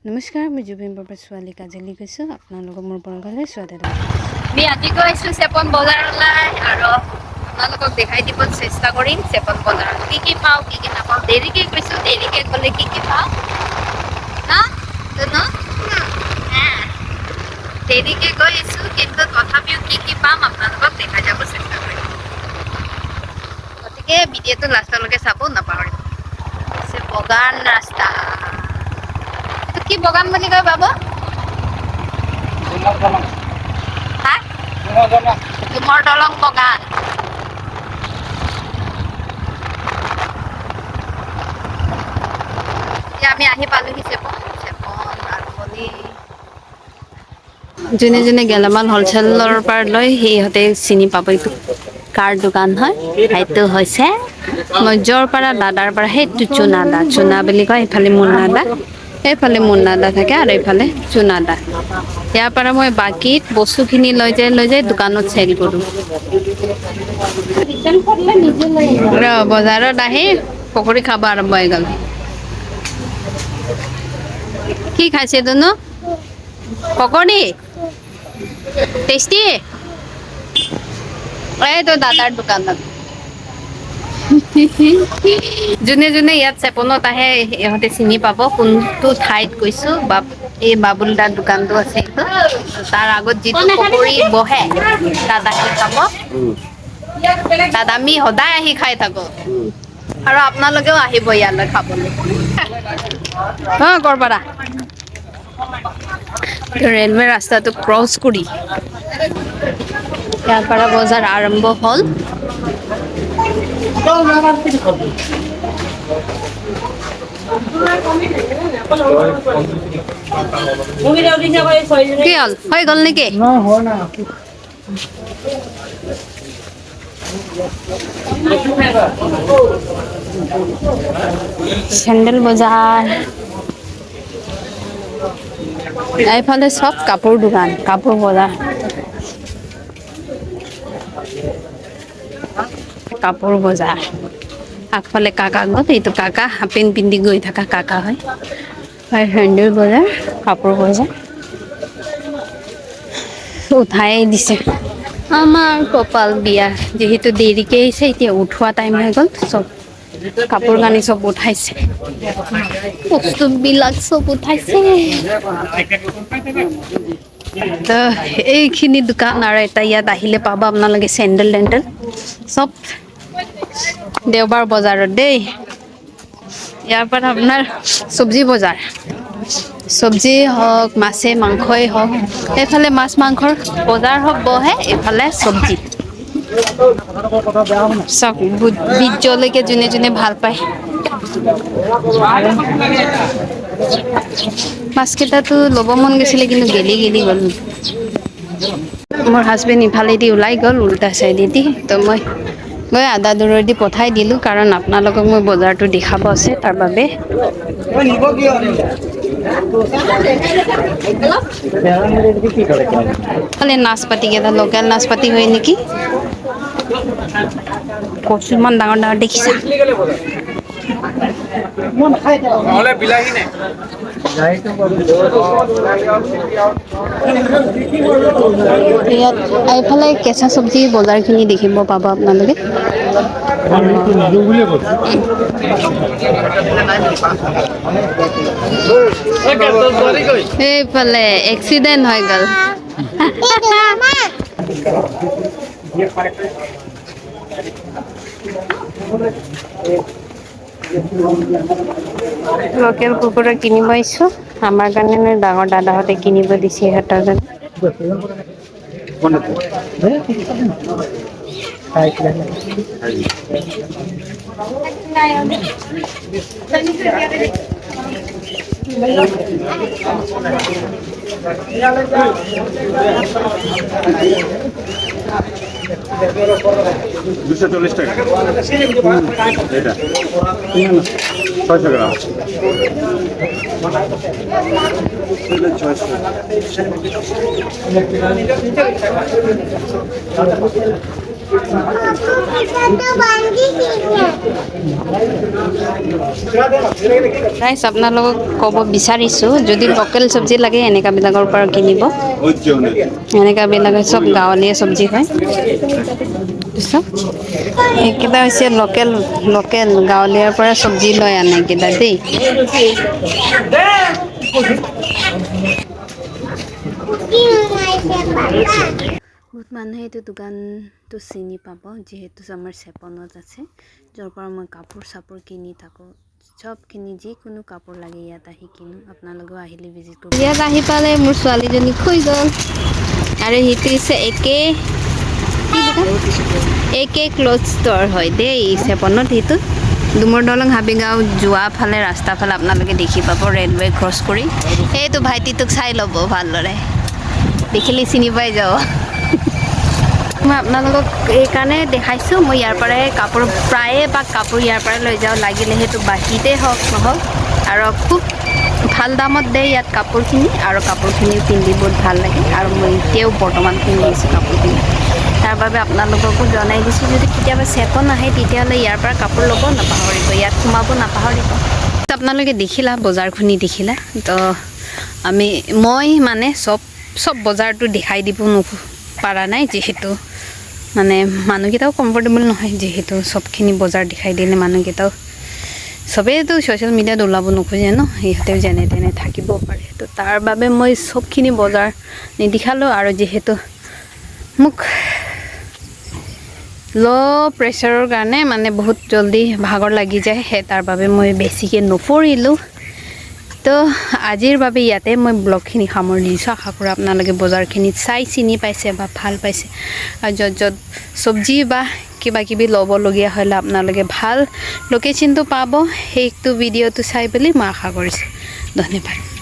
নমস্কাৰ, মই জুবিন বৰপাত্ৰ ছোৱালী কাজলী কৈছোঁ। আপোনালোকক মোৰ পৰংকালৈ স্বাগতম। আমি আজি গৈছোঁ চেপন বজাৰলৈ আৰু আপোনালোকক দেখাই দিব চেষ্টা কৰিম চেপন বজাৰত কি কি পাওঁ কি কি নাপাওঁ। দেৰিকে গৈছোঁ, দেৰিকে গ'লে কি কি পাওঁ না দেৰিকে গৈ আছোঁ, কিন্তু তথাপিও কি কি পাম আপোনালোকক দেখাই যাব চেষ্টা কৰিম। গতিকে ভিডিঅ'টো লাষ্টলৈকে চাব নাপাহৰিব। বগান ৰাস্তা, এইটো কি বগান বুলি কয় বাবু? হা? ডুমৰ দলং বগান। এতিয়া আমি আহি পালোহি চেপন আৰম্ভণি। যোনে যোনে গেলামাল হ'লচেলৰ পৰা লয় সিহঁতে চিনি পাব এইটো কাৰ দোকান হয়। সেইটো হৈছে মজ্জৰ পৰা দাদাৰ পৰা সেইটো চুনা বুলি কয়। এইফালে মুন্না দা, এইফালে মুন্না দা থাকে আৰু এইফালে চুনা দা। ইয়াৰ পৰা মই বাকী বস্তুখিনি লৈ যাই দোকানত চেল কৰোঁ। বজাৰত আহি পকৰি খাব আৰম্ভ হৈ গ'ল। কি খাইছে ধুনু? পকৰি টেষ্টি। এইটো দাদাৰ দোকানত। যোনে যোনে ইয়াত চেপনত আহে ইহঁতে চিনি পাব কোনটো ঠাইত গৈছোঁ। এই বাবুল দাৰ দোকানটো আছে, এইটো তাৰ আগত যিটো পকৰি বহে তাত আহি খাব। তাত আমি সদায় আহি খাই থাকো আৰু আপোনালোকেও আহিব ইয়ালৈ খাবলৈ। কৰপৰা ৰেলৱে ৰাস্তাটো ক্ৰছ কৰি ইয়াৰ পৰা বজাৰ আৰম্ভ হ'ল। কি হ'ল, হৈ গ'ল নেকি? চেণ্ডেল বজাৰ, এইফালে চব কাপোৰ দোকান, কাপোৰ বজাৰ। কাপোৰ বজাৰ আগফালে কাকা গ'ল, এইটো কাকা হাফ পেণ্ট পিন্ধি গৈ থকা কাকা হয়। চেণ্ডেল বজাৰ, কাপোৰ বজাৰ উঠাই দিছে। আমাৰ কপাল বিয়া, যিহেতু দেৰিকে আহিছে এতিয়া উঠোৱা টাইম হৈ গ'ল। চব কাপোৰ কানি চব উঠাইছে, বস্তুবিলাক চব উঠাইছে। তো এইখিনি দোকান আৰু এটা ইয়াত আহিলে পাব আপোনালোকে চেণ্ডেল তেণ্ডেল চব দেওবাৰ বজাৰত দেই। ইয়াৰ পৰা আপোনাৰ চব্জি বজাৰ, চব্জি হওক মাছে মাংসই হওক, এইফালে মাছ মাংসৰ বজাৰ হওক বহে, এইফালে চব্জি চব বিট জলকীয়া যোনে যোনে ভাল পায়। মাছ কেইটাতো ল'ব মন গৈছিলে কিন্তু গেলি গ'ল। মোৰ হাজবেণ্ড ইফালেদি ওলাই গ'ল উল্টা চাইডেদি, তো মই আদা দূৰেদি পঠাই দিলোঁ কাৰণ আপোনালোকক মই বজাৰটো দেখাব আছে তাৰ বাবে। নাচপতি কেইটা লোকেল নাচপতি হয় নেকি? কচু ইমান ডাঙৰ ডাঙৰ দেখিছা? বিলাহী নে? ইয়াত এইফালে কেঁচা চব্জি বজাৰখিনি দেখিব পাব আপোনালোকে। এইফালে এক্সিডেণ্ট হৈ গ'ল। লোকেল কুকুৰা কিনিব আহিছোঁ, আমাৰ কাৰণে ডাঙৰ দাদাহঁতে কিনিব দিছে সিহঁতৰ কাৰণে। $240 টাকা। এটা 600 গ্ৰাম। গাইছ আপোনালোকক ক'ব বিচাৰিছোঁ যদি লোকেল চব্জি লাগে এনেকুৱাবিলাকৰ পৰা কিনিব এনেকুৱাবিলাক চব গাঁৱলীয়া চব্জি হয় এইকেইটা হৈছে লোকেল গাঁৱলীয়াৰ পৰা চব্জি লৈ আনে এইকেইটা দেই বহুত মানুহে এইটো দোকানটো চিনি পাব যিহেতু আমাৰ চেপনত আছে য'ৰ পৰা মই কাপোৰ চাপোৰ কিনি থাকোঁ চবখিনি যিকোনো কাপোৰ লাগে ইয়াত আহি কিনো আপোনালোকেও আহিলে ভিজিট কৰিব ইয়াত আহি পালে মোৰ ছোৱালীজনী শুই গ'ল আৰু সেইটো হৈছে একে ক্লথ ষ্ট'ৰ হয় দেই চেপনত সেইটো ডুমৰ দলং হাবিগাঁও যোৱা ফালে ৰাস্তা ফালে আপোনালোকে দেখি পাব ৰেলৱে ক্ৰছ কৰি এইটো ভাইটিটোক চাই ল'ব ভালদৰে দেখিলে চিনি পাই যাব মই আপোনালোকক এইকাৰণে দেখাইছোঁ মই ইয়াৰ পৰাই কাপোৰ প্ৰায়েভাগ কাপোৰ ইয়াৰ পৰাই লৈ যাওঁ লাগিলে সেইটো বাহিৰতে হওক নহওক আৰু খুব ভাল দামত দিয়ে ইয়াত কাপোৰখিনি আৰু কাপোৰখিনি পিন্ধি বহুত ভাল লাগে আৰু মই এতিয়াও বৰ্তমান পিন্ধি আছোঁ কাপোৰখিনি তাৰ বাবে আপোনালোককো জনাই দিছোঁ যদি কেতিয়াবা চেপন আহে তেতিয়াহ'লে ইয়াৰ পৰা কাপোৰ ল'ব নাপাহৰিব ইয়াত সোমাব নাপাহৰিব আপোনালোকে দেখিলা বজাৰখিনি দেখিলা তো মই মানে চব বজাৰটো দেখাই দিব পৰা নাই যিহেতু মানে মানুহকেইটাও কমফৰ্টেবল নহয় যিহেতু চবখিনি বজাৰ দেখাই দিলে মানুহকেইটাও চবেইতো ছ'চিয়েল মিডিয়াত ওলাব নোখোজে ন সিহঁতেও যেনে তেনে থাকিব পাৰে তো তাৰ বাবে মই চবখিনি বজাৰ নেদেখালোঁ আৰু যিহেতু মোক ল' প্ৰেছাৰৰ কাৰণে মানে বহুত জলদি ভাগৰ লাগি যায় সেই তাৰ বাবে মই বেছিকৈ নফৰিলোঁ তো আজিৰ বাবে ইয়াতে মই ব্লগখিনি সামৰি দিছোঁ আশা কৰোঁ আপোনালোকে বজাৰখিনিত চাই চিনি পাইছে বা ভাল পাইছে আৰু য'ত চব্জি বা কিবা কিবি ল'বলগীয়া হ'লে আপোনালোকে ভাল লোকেশ্যনটো পাব সেইটো ভিডিঅ'টো চাই পেলাই মই আশা কৰিছোঁ ধন্যবাদ